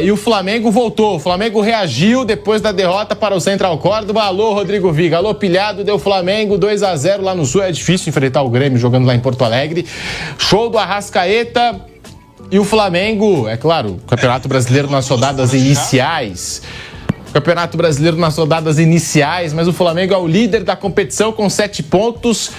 E o Flamengo voltou. O Flamengo reagiu depois da derrota para o Central Córdoba. Alô, Rodrigo Viga. Alô, pilhado. Deu Flamengo 2-0 lá no Sul. É difícil enfrentar o Grêmio jogando lá em Porto Alegre. Show do Arrascaeta. E o Flamengo, é claro, Campeonato Brasileiro nas rodadas iniciais. Campeonato Brasileiro nas rodadas iniciais, mas o Flamengo é o líder da competição com 7 pontos.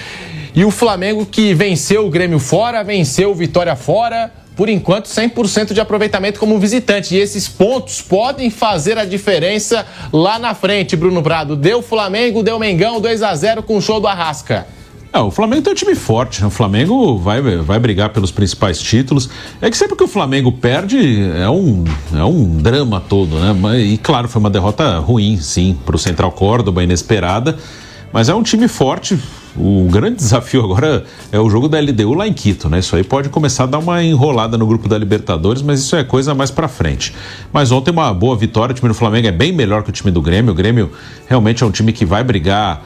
E o Flamengo que venceu o Grêmio fora, venceu o Vitória fora, por enquanto 100% de aproveitamento como visitante. E esses pontos podem fazer a diferença lá na frente, Bruno Prado. Deu Flamengo, deu Mengão, 2-0 com o show do Arrasca. O Flamengo tem um time forte, né? O Flamengo vai brigar pelos principais títulos. É que sempre que o Flamengo perde, é um drama todo, né? E claro, foi uma derrota ruim, sim, para o Central Córdoba, inesperada. Mas é um time forte. O grande desafio agora é o jogo da LDU lá em Quito, né? Isso aí pode começar a dar uma enrolada no grupo da Libertadores, mas isso é coisa mais pra frente. Mas ontem uma boa vitória, o time do Flamengo é bem melhor que o time do Grêmio. O Grêmio realmente é um time que vai brigar,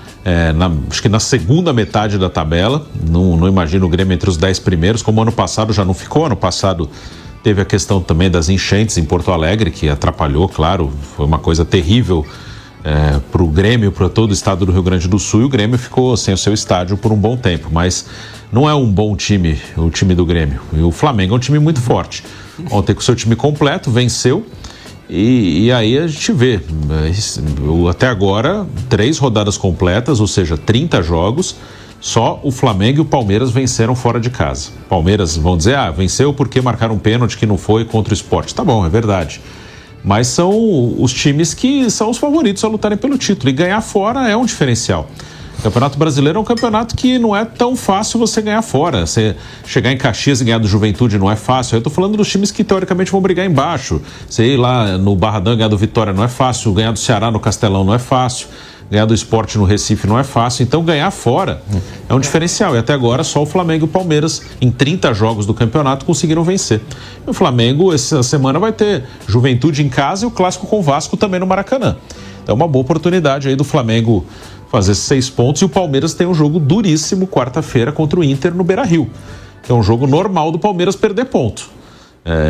acho que na segunda metade da tabela. Não imagino o Grêmio entre os 10 primeiros, como ano passado já não ficou. Ano passado teve a questão também das enchentes em Porto Alegre, que atrapalhou, claro, foi uma coisa terrível para o Grêmio, para todo o estado do Rio Grande do Sul, e o Grêmio ficou sem o seu estádio por um bom tempo, mas não é um bom time, o time do Grêmio, e o Flamengo é um time muito forte. Ontem com o seu time completo, venceu, e aí a gente vê, até agora, 3 rodadas completas, ou seja, 30 jogos, só o Flamengo e o Palmeiras venceram fora de casa. Palmeiras vão dizer, venceu porque marcaram um pênalti que não foi contra o Sport. Tá bom, é verdade. Mas são os times que são os favoritos a lutarem pelo título. E ganhar fora é um diferencial. O Campeonato Brasileiro é um campeonato que não é tão fácil você ganhar fora. Você chegar em Caxias e ganhar do Juventude não é fácil. Eu tô falando dos times que teoricamente vão brigar embaixo. Você ir lá no Barradão e ganhar do Vitória não é fácil. Ganhar do Ceará no Castelão não é fácil. Ganhar do Sport no Recife não é fácil. Então ganhar fora é um diferencial. E até agora só o Flamengo e o Palmeiras, em 30 jogos do campeonato, conseguiram vencer. E o Flamengo essa semana vai ter Juventude em casa e o clássico com o Vasco também no Maracanã. Então uma boa oportunidade aí do Flamengo fazer 6 pontos. E o Palmeiras tem um jogo duríssimo quarta-feira contra o Inter no Beira-Rio, que é um jogo normal do Palmeiras perder ponto.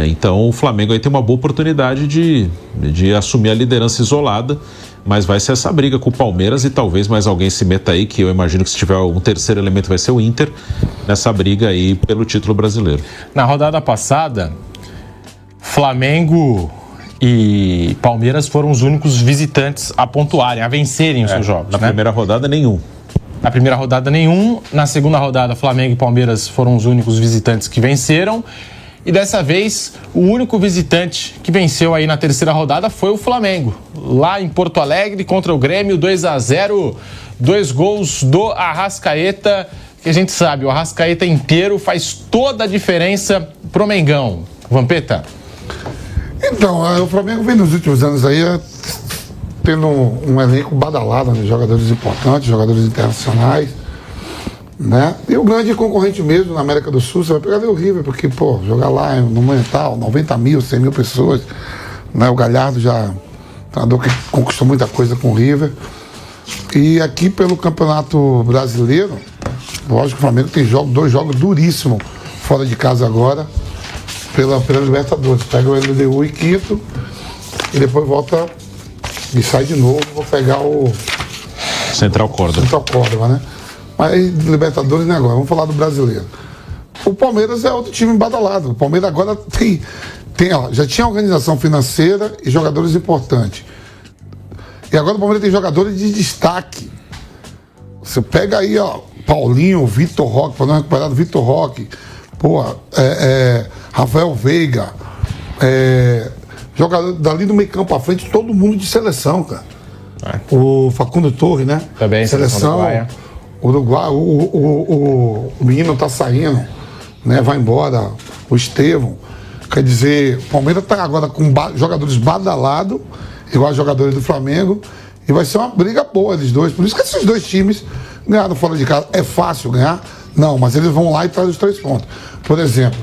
Então o Flamengo aí tem uma boa oportunidade de assumir a liderança isolada, mas vai ser essa briga com o Palmeiras e talvez mais alguém se meta aí, que eu imagino que se tiver um terceiro elemento vai ser o Inter, nessa briga aí pelo título brasileiro. Na rodada passada, Flamengo e Palmeiras foram os únicos visitantes a pontuarem, a vencerem os seus jogos. Na primeira rodada, nenhum. Na primeira rodada, nenhum. Na segunda rodada, Flamengo e Palmeiras foram os únicos visitantes que venceram. E dessa vez, o único visitante que venceu aí na terceira rodada foi o Flamengo. Lá em Porto Alegre, contra o Grêmio, 2-0. 2 gols do Arrascaeta, que a gente sabe, o Arrascaeta inteiro faz toda a diferença pro Mengão. Vampeta? Então, o Flamengo vem nos últimos anos aí tendo um elenco badalado, né? Jogadores importantes, jogadores internacionais, né? E o grande concorrente mesmo na América do Sul, você vai pegar o River, porque, jogar lá no Monumental, 90 mil, 100 mil pessoas, né? O Galhardo já treinador que conquistou muita coisa com o River. E aqui pelo Campeonato Brasileiro, lógico que o Flamengo tem 2 jogos duríssimos fora de casa agora, pela Libertadores. Pega o LDU e Quito, e depois volta e sai de novo, vou pegar o Central Córdoba, né? Mas Libertadores não é agora, vamos falar do brasileiro. O Palmeiras é outro time badalado. O Palmeiras agora já tinha organização financeira e jogadores importantes. E agora o Palmeiras tem jogadores de destaque. Você pega aí, Paulinho, Vitor Roque, para não recuperar do Vitor Roque, Rafael Veiga, jogador dali do meio campo à frente, todo mundo de seleção, cara. O Facundo Torres, né? Também, seleção Uruguai, o menino tá saindo, né? Vai embora, o Estevão. Quer dizer, o Palmeiras tá agora com jogadores badalados, igual os jogadores do Flamengo, e vai ser uma briga boa eles dois. Por isso que esses 2 times ganharam fora de casa. É fácil ganhar? Não, mas eles vão lá e trazem os 3 pontos. Por exemplo,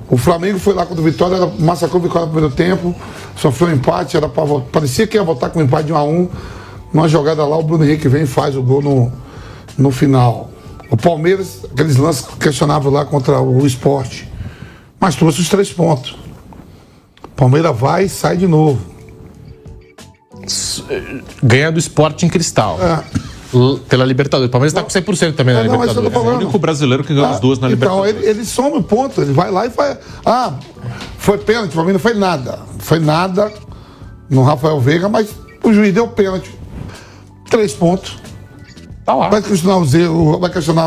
o Flamengo foi lá contra o Vitória, massacrou o Vitória no primeiro tempo, sofreu um empate, parecia que ia voltar com um empate de 1-1. Numa jogada lá, o Bruno Henrique vem e faz o gol no final. O Palmeiras, aqueles lances questionáveis lá contra o Sport, mas trouxe os 3 pontos. Palmeiras vai e sai de novo. Ganha do Sporting Cristal. Pela Libertadores. O Palmeiras está com 100% também na Libertadores. É o único brasileiro que ganhou as duas na Libertadores. Então, ele soma o ponto, ele vai lá e faz. Foi pênalti, para mim não foi nada. Foi nada no Rafael Veiga, mas o juiz deu pênalti. 3 pontos. Tá lá. Vai questionar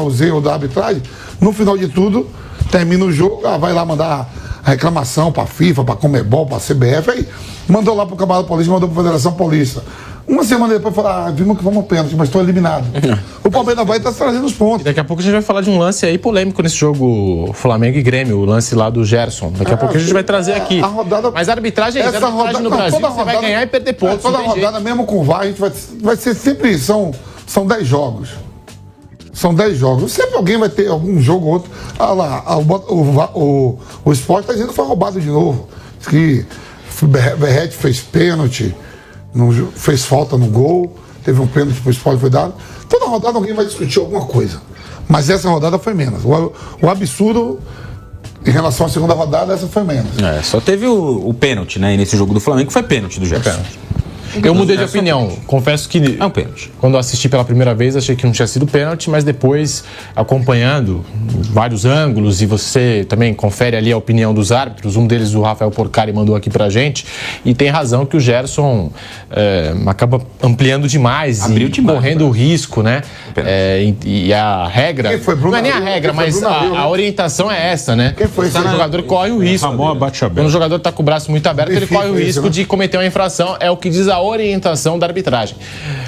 os erros da arbitragem. No final de tudo, termina o jogo, vai lá mandar a reclamação para a FIFA, para a Conmebol, para a CBF. Aí mandou lá para o Campeonato Paulista, mandou para a Federação Paulista. Uma semana depois falou, vimos que vamos pênalti, mas estou eliminado. O Palmeiras vai estar trazendo os pontos. E daqui a pouco a gente vai falar de um lance aí polêmico nesse jogo Flamengo e Grêmio, o lance lá do Gerson. Daqui a pouco a gente vai trazer aqui. Mas a arbitragem é isso, a arbitragem no Brasil, você vai ganhar e perder pontos. Toda rodada, mesmo com o VAR, a gente vai ser sempre, são 10 jogos. São 10 jogos. Sempre alguém vai ter algum jogo ou outro. O Sport está dizendo que foi roubado de novo. Que Verratti fez pênalti, fez falta no gol, teve um pênalti para o Sport, foi dado. Toda rodada alguém vai discutir alguma coisa. Mas essa rodada foi menos. O absurdo em relação à segunda rodada, essa foi menos. Só teve o pênalti, né? E nesse jogo do Flamengo foi pênalti do Gerson. Eu mudei de opinião. Confesso que um pênalti. Quando eu assisti pela primeira vez, achei que não tinha sido pênalti, mas depois, acompanhando vários ângulos, e você também confere ali a opinião dos árbitros, um deles o Rafael Porcari mandou aqui pra gente, e tem razão que o Gerson acaba ampliando demais. Abriu e demais, correndo o risco, né? E a regra... Não é nem a regra, mas a orientação é essa, né? O jogador corre o risco. Ramon abate aberto. Quando o jogador tá com o braço muito aberto, ele corre o risco de cometer uma infração. É o que diz a orientação da arbitragem.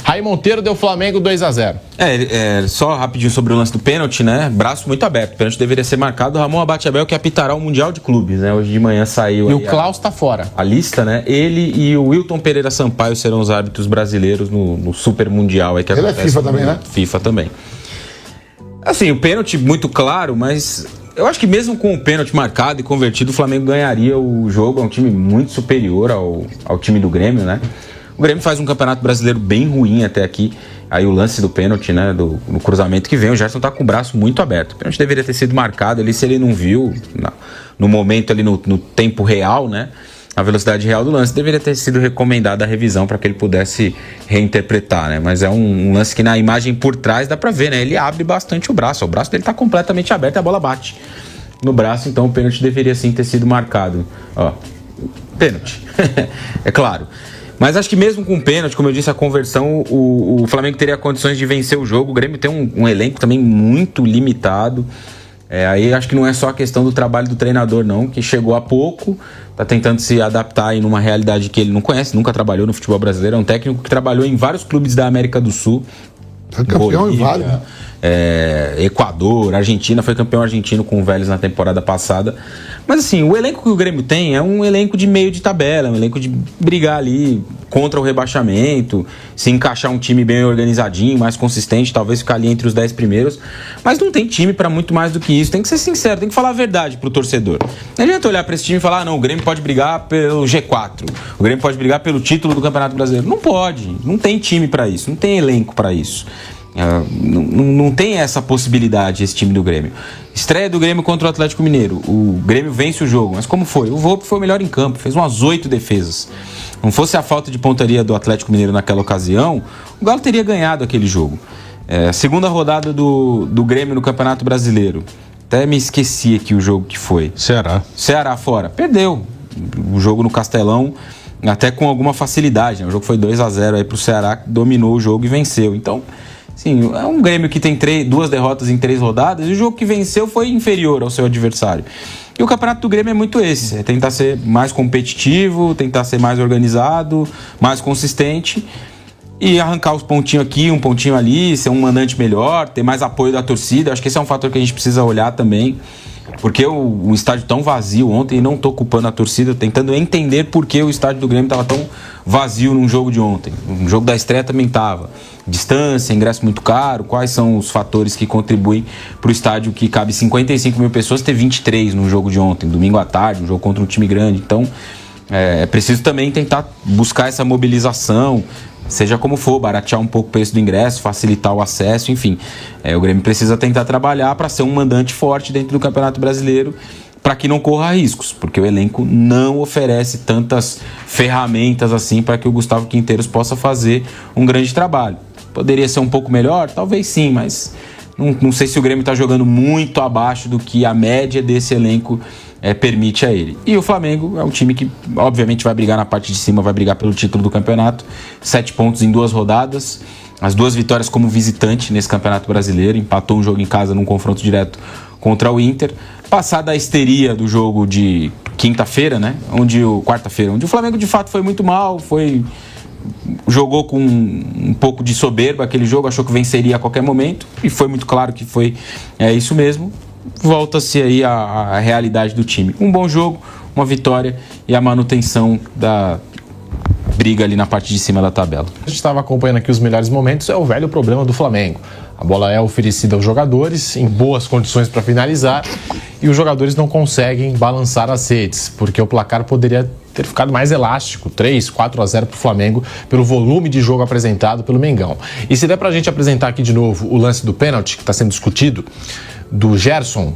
Raí Monteiro deu Flamengo 2-0. Só rapidinho sobre o lance do pênalti, né? Braço muito aberto. O pênalti deveria ser marcado. Ramon Abateabel, que apitará o Mundial de Clubes, né? Hoje de manhã saiu. E o Klaus tá fora. A lista, né? Ele e o Wilton Pereira Sampaio serão os árbitros brasileiros no Super Mundial. Aí que ele é FIFA também, né? FIFA também. Assim, o pênalti muito claro, mas eu acho que mesmo com o pênalti marcado e convertido, o Flamengo ganharia o jogo. É um time muito superior ao time do Grêmio, né? O Grêmio faz um campeonato brasileiro bem ruim até aqui. Aí o lance do pênalti, né, no cruzamento que vem, o Gerson tá com o braço muito aberto. O pênalti deveria ter sido marcado ali, se ele não viu, no momento ali, no tempo real, né, a velocidade real do lance, deveria ter sido recomendada a revisão para que ele pudesse reinterpretar, né, mas é um lance que na imagem por trás dá para ver, né, ele abre bastante o braço dele tá completamente aberto e a bola bate no braço, então o pênalti deveria sim ter sido marcado. Pênalti, é claro. Mas acho que mesmo com o pênalti, como eu disse, a conversão, o Flamengo teria condições de vencer o jogo. O Grêmio tem um elenco também muito limitado. Aí acho que não é só a questão do trabalho do treinador, não, que chegou há pouco, está tentando se adaptar aí numa realidade que ele não conhece, nunca trabalhou no futebol brasileiro. É um técnico que trabalhou em vários clubes da América do Sul. Foi campeão em vários, né? Equador, Argentina, foi campeão argentino com o Vélez na temporada passada. Mas assim, o elenco que o Grêmio tem é um elenco de meio de tabela, um elenco de brigar ali contra o rebaixamento, se encaixar um time bem organizadinho, mais consistente, talvez ficar ali entre os 10 primeiros, mas não tem time pra muito mais do que isso. Tem que ser sincero, tem que falar a verdade pro torcedor. Não adianta olhar pra esse time e falar, não, o Grêmio pode brigar pelo G4, o Grêmio pode brigar pelo título do Campeonato Brasileiro. Não pode, não tem time pra isso, não tem elenco pra isso. Não tem essa possibilidade esse time do Grêmio. Estreia do Grêmio contra o Atlético Mineiro, o Grêmio vence o jogo, mas como foi? O Volpi foi o melhor em campo, fez umas 8 defesas. Não fosse a falta de pontaria do Atlético Mineiro naquela ocasião, o Galo teria ganhado aquele jogo. Segunda rodada do Grêmio no Campeonato Brasileiro, até me esqueci aqui o jogo que foi. Ceará fora, perdeu o jogo no Castelão até com alguma facilidade, né? O jogo foi 2-0 aí pro Ceará, que dominou o jogo e venceu. Então, sim, é um Grêmio que tem 2 derrotas em 3 rodadas e o jogo que venceu foi inferior ao seu adversário. E o campeonato do Grêmio é muito esse, é tentar ser mais competitivo, tentar ser mais organizado, mais consistente e arrancar os pontinhos aqui, um pontinho ali, ser um mandante melhor, ter mais apoio da torcida. Acho que esse é um fator que a gente precisa olhar também, porque o estádio tão vazio ontem, e não estou culpando a torcida, tentando entender por que o estádio do Grêmio estava tão vazio num jogo de ontem. No jogo da estreia também estava. Distância, ingresso muito caro, quais são os fatores que contribuem para o estádio que cabe 55 mil pessoas ter 23 no jogo de ontem, domingo à tarde, um jogo contra um time grande. Então, é preciso também tentar buscar essa mobilização, seja como for, baratear um pouco o preço do ingresso, facilitar o acesso, enfim. O Grêmio precisa tentar trabalhar para ser um mandante forte dentro do Campeonato Brasileiro, para que não corra riscos, porque o elenco não oferece tantas ferramentas assim para que o Gustavo Quinteiros possa fazer um grande trabalho. Poderia ser um pouco melhor? Talvez sim, mas não sei se o Grêmio está jogando muito abaixo do que a média desse elenco permite a ele. E o Flamengo é um time que obviamente vai brigar na parte de cima, vai brigar pelo título do campeonato, 7 pontos em 2 rodadas, as 2 vitórias como visitante nesse Campeonato Brasileiro, empatou um jogo em casa num confronto direto contra o Inter. Passada a histeria do jogo de quinta-feira, né? Quarta-feira, onde o Flamengo de fato foi muito mal, jogou com um pouco de soberba aquele jogo, achou que venceria a qualquer momento, e foi muito claro que foi isso mesmo. Volta-se aí a realidade do time. Um bom jogo, uma vitória e a manutenção da briga ali na parte de cima da tabela. A gente estava acompanhando aqui os melhores momentos, é o velho problema do Flamengo. A bola é oferecida aos jogadores em boas condições para finalizar e os jogadores não conseguem balançar as redes, porque o placar poderia ter ficado mais elástico, 3-4-0 para o Flamengo, pelo volume de jogo apresentado pelo Mengão. E se der para a gente apresentar aqui de novo o lance do pênalti, que está sendo discutido, do Gerson,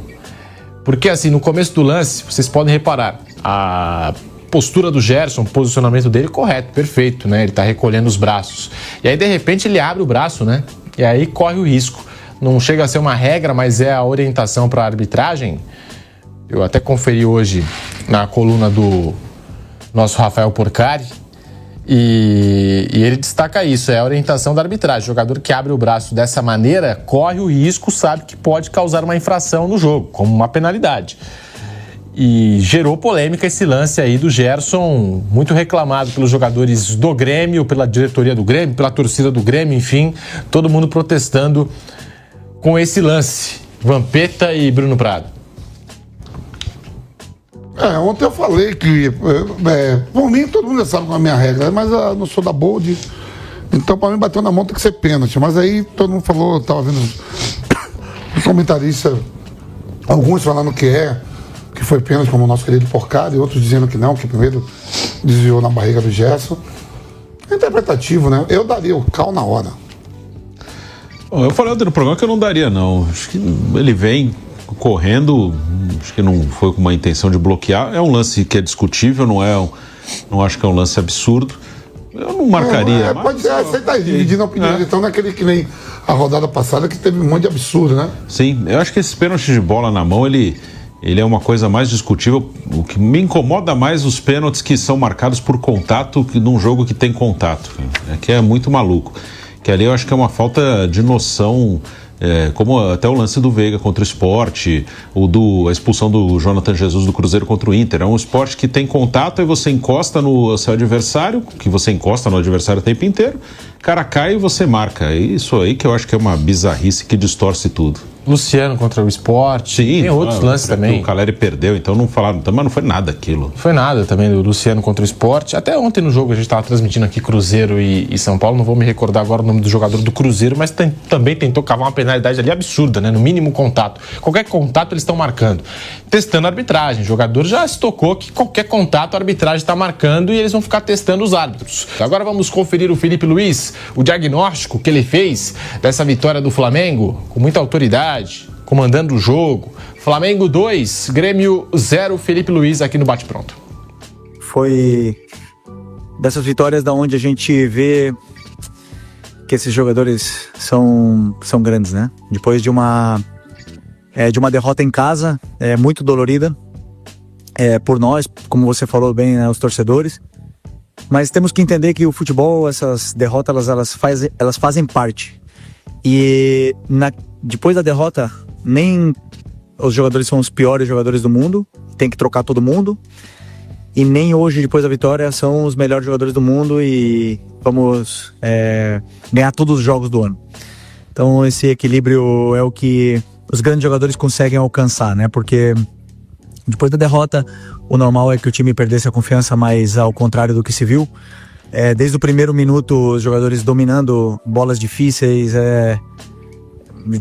porque assim, no começo do lance, vocês podem reparar, a postura do Gerson, o posicionamento dele correto, perfeito, né? Ele tá recolhendo os braços. E aí, de repente, ele abre o braço, né? E aí corre o risco. Não chega a ser uma regra, mas é a orientação para a arbitragem. Eu até conferi hoje na coluna do nosso Rafael Porcari e ele destaca isso, é a orientação da arbitragem. O jogador que abre o braço dessa maneira corre o risco, sabe que pode causar uma infração no jogo, como uma penalidade. E gerou polêmica esse lance aí do Gerson, muito reclamado pelos jogadores do Grêmio, pela diretoria do Grêmio, pela torcida do Grêmio, enfim, todo mundo protestando com esse lance. Vampeta e Bruno Prado. Ontem eu falei que, por mim, todo mundo já sabe qual é a minha regra, mas eu não sou da Bold, então para mim bateu na mão tem que ser pênalti. Mas aí todo mundo falou, eu tava vendo os comentaristas, alguns falando que foi pênalti, como o nosso querido Porcari, e outros dizendo que não, que primeiro desviou na barriga do Gerson. É interpretativo, né? Eu daria o cal na hora. Eu falei ontem no programa que eu não daria, não. Acho que ele vem correndo, acho que não foi com uma intenção de bloquear. É um lance que é discutível, não acho que é um lance absurdo. Eu não marcaria. Pode ser, você está dividindo a opinião. Então, naquele que nem a rodada passada, que teve um monte de absurdo, né? Sim, eu acho que esse pênalti de bola na mão, ele é uma coisa mais discutível. O que me incomoda mais os pênaltis que são marcados por contato num jogo que tem contato. Que é muito maluco. Que ali eu acho que é uma falta de noção, como até o lance do Veiga contra o Sport, a expulsão do Jonathan Jesus do Cruzeiro contra o Inter. É um esporte que tem contato e você encosta no seu adversário, que você encosta no adversário o tempo inteiro, o cara cai e você marca. É isso aí que eu acho que é uma bizarrice que distorce tudo. Luciano contra o Sport. Sim, tem outros lances também. O Caleri perdeu, então não falaram, mas não foi nada aquilo. Não foi nada também do Luciano contra o Sport. Até ontem no jogo a gente estava transmitindo aqui Cruzeiro e São Paulo, não vou me recordar agora o nome do jogador do Cruzeiro, mas também tentou cavar uma penalidade ali absurda, né? No mínimo contato. Qualquer contato eles estão marcando. Testando a arbitragem. O jogador já se tocou que qualquer contato a arbitragem está marcando e eles vão ficar testando os árbitros. Agora vamos conferir o Felipe Luiz, o diagnóstico que ele fez dessa vitória do Flamengo, com muita autoridade, comandando o jogo. Flamengo 2, Grêmio 0, Felipe Luiz aqui no Bate Pronto. Foi dessas vitórias da onde a gente vê que esses jogadores são grandes, né? Depois de uma derrota em casa, muito dolorida, por nós, como você falou bem, né, os torcedores. Mas temos que entender que o futebol, essas derrotas, elas fazem parte. E depois da derrota, nem os jogadores são os piores jogadores do mundo, tem que trocar todo mundo. E nem hoje, depois da vitória, são os melhores jogadores do mundo e vamos ganhar todos os jogos do ano. Então esse equilíbrio é o que os grandes jogadores conseguem alcançar, né? Porque depois da derrota, o normal é que o time perdesse a confiança, mas ao contrário do que se viu, desde o primeiro minuto, os jogadores dominando bolas difíceis,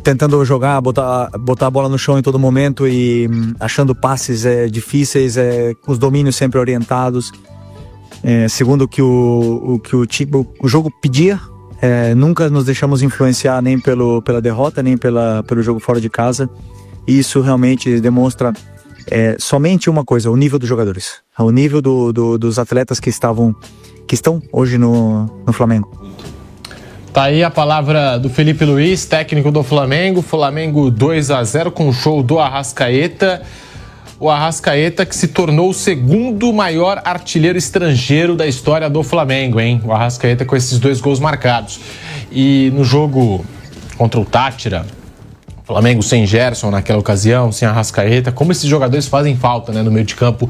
tentando jogar, botar a bola no chão em todo momento e achando passes difíceis, os domínios sempre orientados, segundo o que o jogo pedia. Nunca nos deixamos influenciar nem pela derrota, nem pelo jogo fora de casa. E isso realmente demonstra somente uma coisa, o nível dos jogadores. O nível dos atletas que estão hoje no Flamengo. Tá aí a palavra do Felipe Luiz, técnico do Flamengo. Flamengo 2-0 com o show do Arrascaeta. O Arrascaeta que se tornou o segundo maior artilheiro estrangeiro da história do Flamengo, hein? O Arrascaeta com esses 2 gols marcados. E no jogo contra o Tátira, Flamengo sem Gerson naquela ocasião, sem Arrascaeta, como esses jogadores fazem falta, né, no meio de campo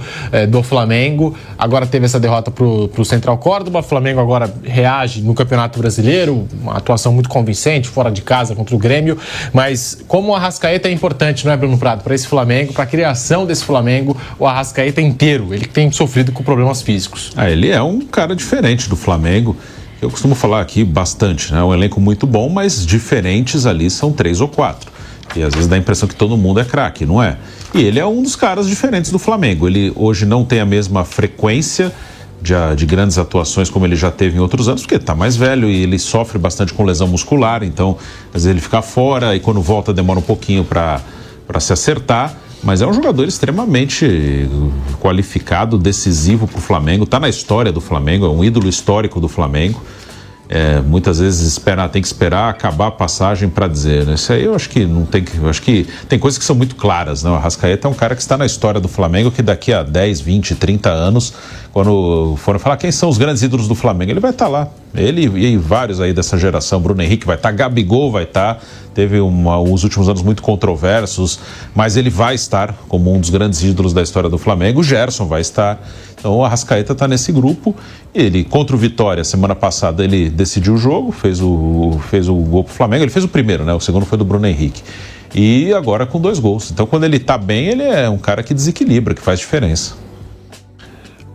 do Flamengo. Agora teve essa derrota pro Central Córdoba, o Flamengo agora reage no Campeonato Brasileiro, uma atuação muito convincente, fora de casa contra o Grêmio, mas como o Arrascaeta é importante, não é, Bruno Prado, para esse Flamengo, para a criação desse Flamengo, o Arrascaeta inteiro, ele tem sofrido com problemas físicos. Ele é um cara diferente do Flamengo. Eu costumo falar aqui bastante, né? É um elenco muito bom, mas diferentes ali são 3 ou 4. E às vezes dá a impressão que todo mundo é craque, não é? E ele é um dos caras diferentes do Flamengo. Ele hoje não tem a mesma frequência de grandes atuações como ele já teve em outros anos, porque está mais velho e ele sofre bastante com lesão muscular, então às vezes ele fica fora e quando volta demora um pouquinho para se acertar. Mas é um jogador extremamente qualificado, decisivo para o Flamengo, está na história do Flamengo, é um ídolo histórico do Flamengo. Muitas vezes tem que esperar acabar a passagem para dizer, né? Isso aí eu acho que não tem que. Eu acho que tem coisas que são muito claras, né? O Arrascaeta é um cara que está na história do Flamengo, que daqui a 10, 20, 30 anos, quando forem falar quem são os grandes ídolos do Flamengo, ele vai estar lá. Ele e vários aí dessa geração, Bruno Henrique vai estar, Gabigol vai estar. Teve os últimos anos muito controversos, mas ele vai estar como um dos grandes ídolos da história do Flamengo. O Gerson vai estar. Então o Arrascaeta está nesse grupo. Ele, contra o Vitória, semana passada, ele decidiu o jogo, fez o gol pro Flamengo. Ele fez o primeiro, né? O segundo foi do Bruno Henrique. E agora com 2 gols. Então quando ele está bem, ele é um cara que desequilibra, que faz diferença.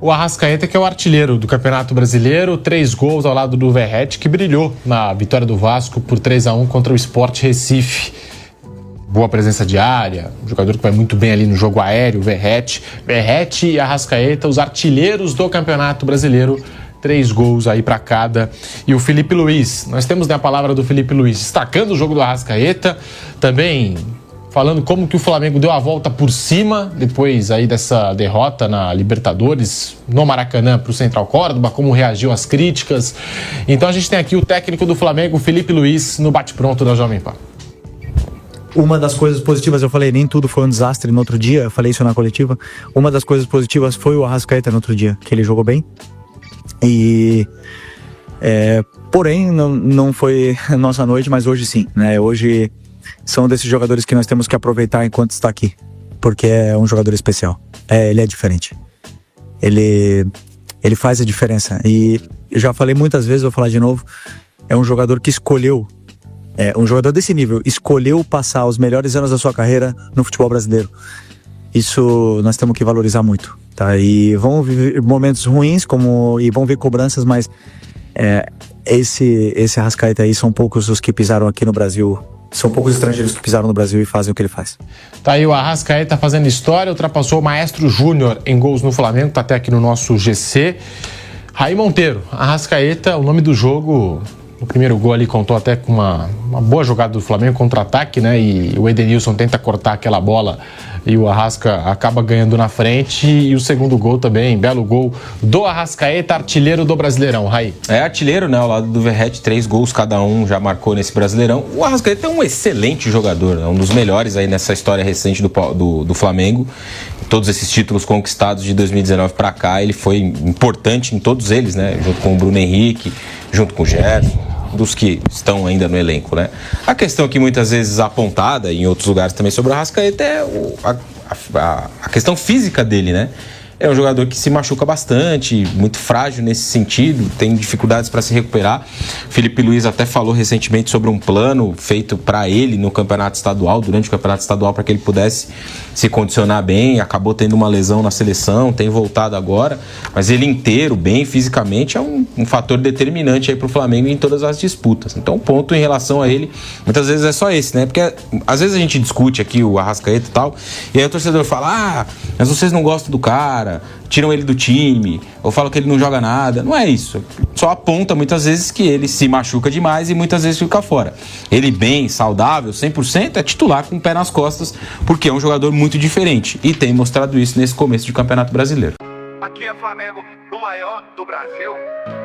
O Arrascaeta que é o artilheiro do Campeonato Brasileiro, 3 gols ao lado do Verratti, que brilhou na vitória do Vasco por 3-1 contra o Sport Recife. Boa presença de área, um jogador que vai muito bem ali no jogo aéreo, Verratti e Arrascaeta, os artilheiros do Campeonato Brasileiro, 3 gols aí para cada. E o Felipe Luiz, nós temos, né, a palavra do Felipe Luiz, destacando o jogo do Arrascaeta, também falando como que o Flamengo deu a volta por cima depois aí dessa derrota na Libertadores, no Maracanã, para o Central Córdoba, como reagiu às críticas. Então a gente tem aqui o técnico do Flamengo, Felipe Luiz, no bate-pronto da Jovem Pan. Uma das coisas positivas, eu falei, nem tudo foi um desastre no outro dia, eu falei isso na coletiva. Uma das coisas positivas foi o Arrascaeta no outro dia, que ele jogou bem. E porém, não foi nossa noite, mas hoje sim, né? Hoje são desses jogadores que nós temos que aproveitar enquanto está aqui, porque é um jogador especial. Ele é diferente. Ele faz a diferença. E eu já falei muitas vezes, vou falar de novo, é um jogador que escolheu, um jogador desse nível, escolheu passar os melhores anos da sua carreira no futebol brasileiro. Isso nós temos que valorizar muito, tá? E vão viver momentos ruins, e vão ver cobranças, mas esse Arrascaeta aí são poucos os que pisaram aqui no Brasil. São poucos estrangeiros que pisaram no Brasil e fazem o que ele faz. Tá aí o Arrascaeta fazendo história, ultrapassou o Maestro Júnior em gols no Flamengo, tá até aqui no nosso GC. Raí Monteiro, Arrascaeta, o nome do jogo, o primeiro gol ali contou até com uma boa jogada do Flamengo, contra-ataque, né? E o Edenilson tenta cortar aquela bola e o Arrasca acaba ganhando na frente. E o segundo gol também, belo gol do Arrascaeta, artilheiro do Brasileirão, Raí. Artilheiro, né? Ao lado do Verratti, 3 gols cada um já marcou nesse Brasileirão. O Arrascaeta é um excelente jogador, né? Um dos melhores aí nessa história recente do Flamengo. Todos esses títulos conquistados de 2019 para cá, ele foi importante em todos eles, né? Junto com o Bruno Henrique, junto com o Gerson, dos que estão ainda no elenco, né? A questão aqui muitas vezes apontada em outros lugares também sobre o Arrascaeta é a questão física dele, né? É um jogador que se machuca bastante, muito frágil nesse sentido, tem dificuldades para se recuperar. Felipe Luiz até falou recentemente sobre um plano feito para ele no campeonato estadual, durante o campeonato estadual, para que ele pudesse se condicionar bem. Acabou tendo uma lesão na seleção, tem voltado agora, mas ele inteiro, bem fisicamente, é um fator determinante aí para o Flamengo em todas as disputas. Então, o ponto em relação a ele, muitas vezes é só esse, né? Porque às vezes a gente discute aqui o Arrascaeta e tal, e aí o torcedor fala, mas vocês não gostam do cara, fora, tiram ele do time, ou falam que ele não joga nada. Não é isso. Só aponta muitas vezes que ele se machuca demais e muitas vezes fica fora. Ele bem, saudável, 100%, é titular com o pé nas costas, porque é um jogador muito diferente. E tem mostrado isso nesse começo de Campeonato Brasileiro. Aqui é Flamengo, o maior do Brasil.